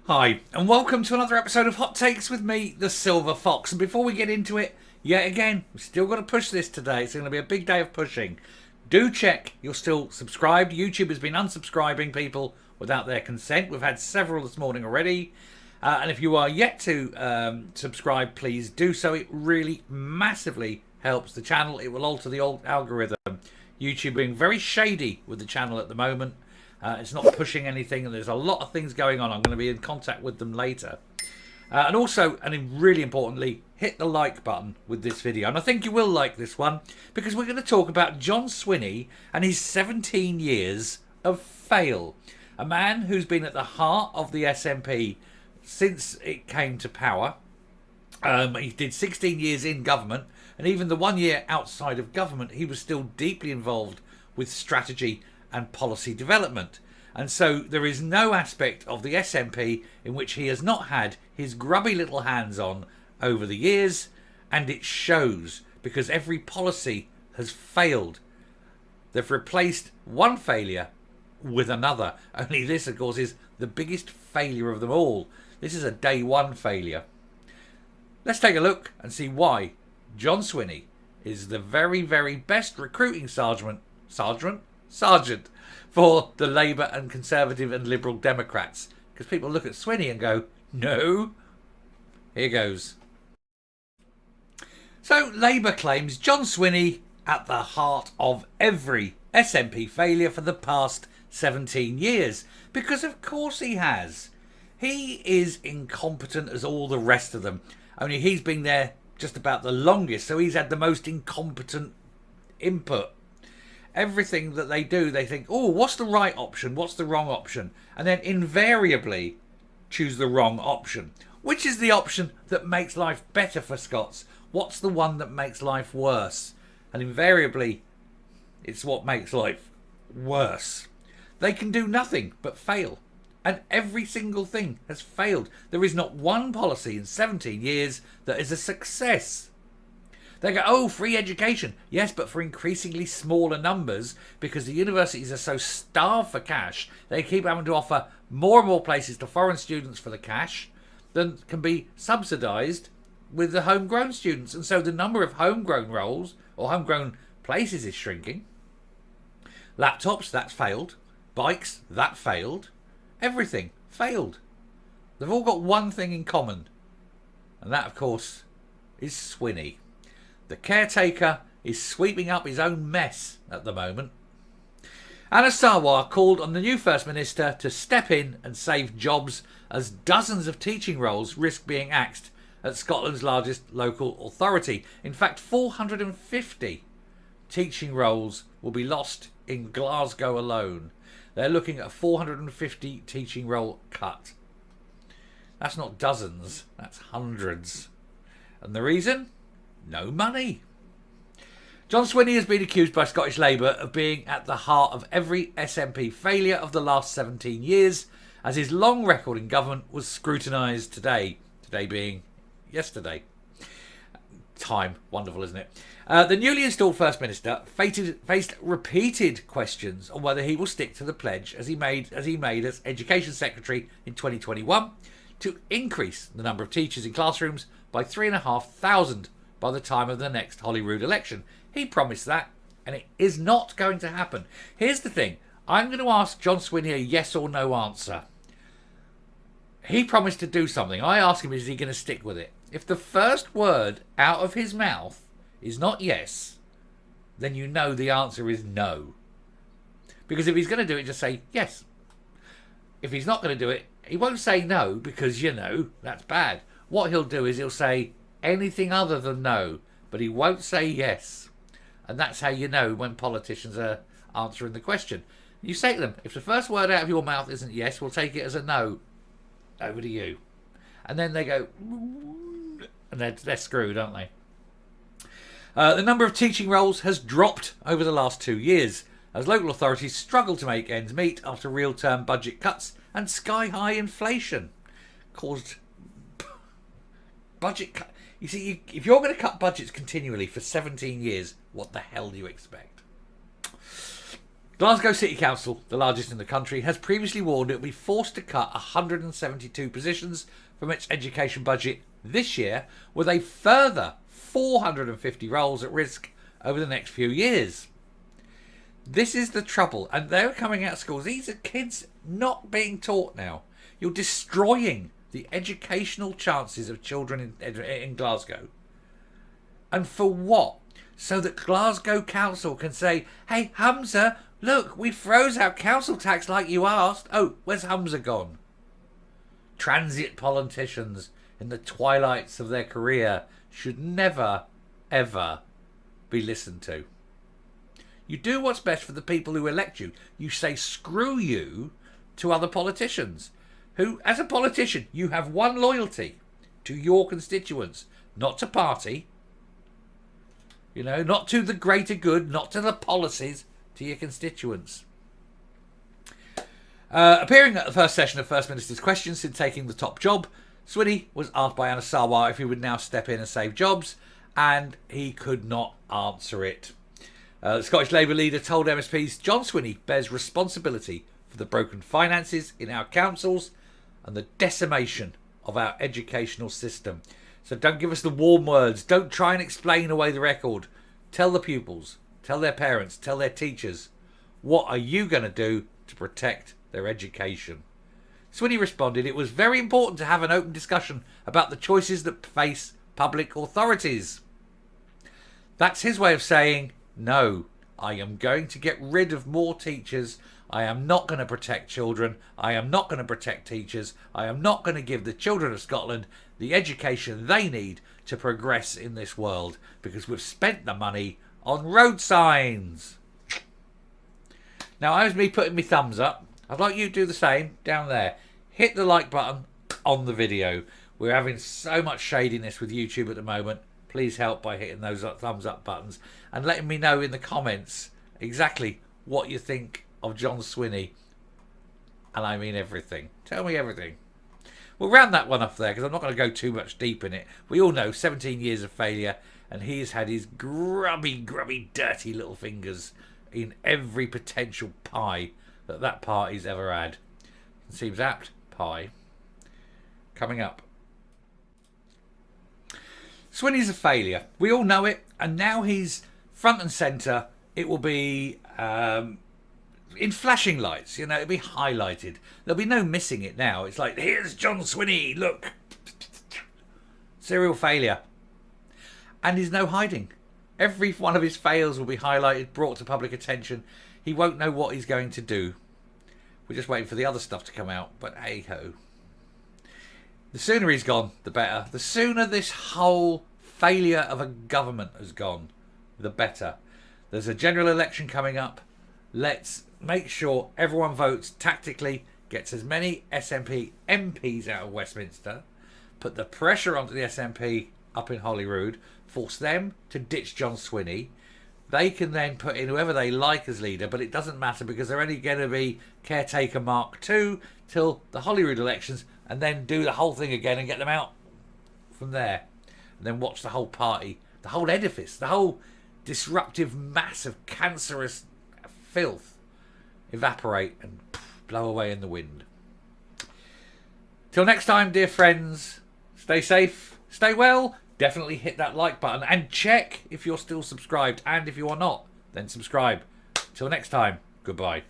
Hi, and welcome to another episode of Hot Takes with me, the Silver Fox. And before we get into it, yet again, we've still got to push this today. It's going to be a big day of pushing. Do check you're still subscribed. YouTube has been unsubscribing people without their consent. We've had several this morning already. And if you are yet to subscribe, please do so. It really massively helps the channel. It will alter the old algorithm. YouTube being very shady with the channel at the moment. It's not pushing anything, and there's a lot of things going on. I'm going to be in contact with them later. And also, and really importantly, hit the like button with this video. And I think you will like this one, because we're going to talk about John Swinney and his 17 years of fail. A man who's been at the heart of the SNP since it came to power. He did 16 years in government, and even the 1 year outside of government, he was still deeply involved with strategy and policy development. And so there is no aspect of the SNP in which he has not had his grubby little hands on over the years, and it shows, because every policy has failed. They've replaced one failure with another. Only this, of course, is the biggest failure of them all. This is a day one failure. Let's take a look and see why John Swinney is the very, very best recruiting sergeant for the Labour and Conservative and Liberal Democrats. Because people look at Swinney and go, no. Here goes. So Labour claims John Swinney at the heart of every SNP failure for the past 17 years. Because of course he has. He is incompetent as all the rest of them. Only he's been there just about the longest, so he's had the most incompetent input. Everything that they do, they think, oh, what's the right option? What's the wrong option? And then invariably choose the wrong option. Which is the option that makes life better for Scots? What's the one that makes life worse? And invariably, it's what makes life worse. They can do nothing but fail. And every single thing has failed. There is not one policy in 17 years that is a success. They go, oh, free education. Yes, but for increasingly smaller numbers, because the universities are so starved for cash, they keep having to offer more and more places to foreign students for the cash than can be subsidised with the homegrown students. And so the number of homegrown roles or homegrown places is shrinking. Laptops, that's failed. Bikes, that failed. Everything failed. They've all got one thing in common. And that, of course, is Swinney. The caretaker is sweeping up his own mess at the moment. Anna Sarwar called on the new First Minister to step in and save jobs as dozens of teaching roles risk being axed at Scotland's largest local authority. In fact, 450 teaching roles will be lost in Glasgow alone. They're looking at a 450 teaching role cut. That's not dozens, that's hundreds. And the reason? No money. John Swinney has been accused by Scottish Labour of being at the heart of every SNP failure of the last 17 years, as his long record in government was scrutinised today. Today being yesterday. Time. Wonderful, isn't it? The newly installed First Minister faced repeated questions on whether he will stick to the pledge as he made as Education Secretary in 2021 to increase the number of teachers in classrooms by 3,500 by the time of the next Holyrood election. He promised that, and it is not going to happen. Here's the thing. I'm going to ask John Swinney a yes or no answer. He promised to do something. I ask him, is he going to stick with it? If the first word out of his mouth is not yes, then you know the answer is no. Because if he's going to do it, just say yes. If he's not going to do it, he won't say no, because, you know, that's bad. What he'll do is he'll say anything other than no, but he won't say yes. And that's how you know when politicians are answering the question. You say to them, if the first word out of your mouth isn't yes, we'll take it as a no. Over to you. And then they go, and they're screwed, aren't they? The number of teaching roles has dropped over the last 2 years as local authorities struggle to make ends meet after real-term budget cuts and sky-high inflation caused budget cut. You see, if you're going to cut budgets continually for 17 years, what the hell do you expect? Glasgow City Council, the largest in the country, has previously warned it will be forced to cut 172 positions from its education budget this year, with a further 450 roles at risk over the next few years. This is the trouble, and they're coming out of schools. These are kids not being taught now. You're destroying the educational chances of children in Glasgow. And for what? So that Glasgow Council can say, hey, Humza, look, we froze our council tax like you asked. Oh, where's Humza gone? Transient politicians in the twilights of their career should never, ever be listened to. You do what's best for the people who elect you. You say screw you to other politicians who, as a politician, you have one loyalty to your constituents, not to party, not to the greater good, not to the policies, to your constituents. Appearing at the first session of First Minister's questions since taking the top job, Swinney was asked by Anna Sarwar if he would now step in and save jobs, and he could not answer it. The Scottish Labour leader told MSPs John Swinney bears responsibility for the broken finances in our councils and the decimation of our educational system. So don't give us the warm words. Don't try and explain away the record. Tell the pupils, tell their parents, tell their teachers, what are you going to do to protect their education? Swinney responded, it was very important to have an open discussion about the choices that face public authorities. That's his way of saying, no, I am going to get rid of more teachers. I am not going to protect children. I am not going to protect teachers. I am not going to give the children of Scotland the education they need to progress in this world, because we've spent the money on road signs. Now, I was me putting my thumbs up. I'd like you to do the same down there. Hit the like button on the video. We're having so much shadiness with YouTube at the moment. Please help by hitting those thumbs up buttons and letting me know in the comments exactly what you think of John Swinney. And I mean everything. Tell me everything. We'll round that one off there because I'm not going to go too much deep in it. We all know 17 years of failure, and he's had his grubby, dirty little fingers in every potential pie that party's ever had. It seems apt. Pie. Coming up. Swinney's a failure. We all know it, and now he's front and centre. It will be in flashing lights, it'll be highlighted. There'll be no missing it now. It's like, here's John Swinney, look. Serial failure. And there's no hiding. Every one of his fails will be highlighted, brought to public attention. He won't know what he's going to do. We're just waiting for the other stuff to come out, but hey-ho. The sooner he's gone, the better. The sooner this whole failure of a government has gone, the better. There's a general election coming up. Let's make sure everyone votes tactically, gets as many SNP MPs out of Westminster, put the pressure onto the SNP up in Holyrood, force them to ditch John Swinney. They can then put in whoever they like as leader, but it doesn't matter because they're only going to be Caretaker Mark II till the Holyrood elections, and then do the whole thing again and get them out from there. And then watch the whole party, the whole edifice, the whole disruptive mass of cancerous filth evaporate and blow away in the wind. Till next time, dear friends, stay safe, stay well. Definitely hit that like button and check if you're still subscribed. And if you are not, then subscribe. Till next time, goodbye.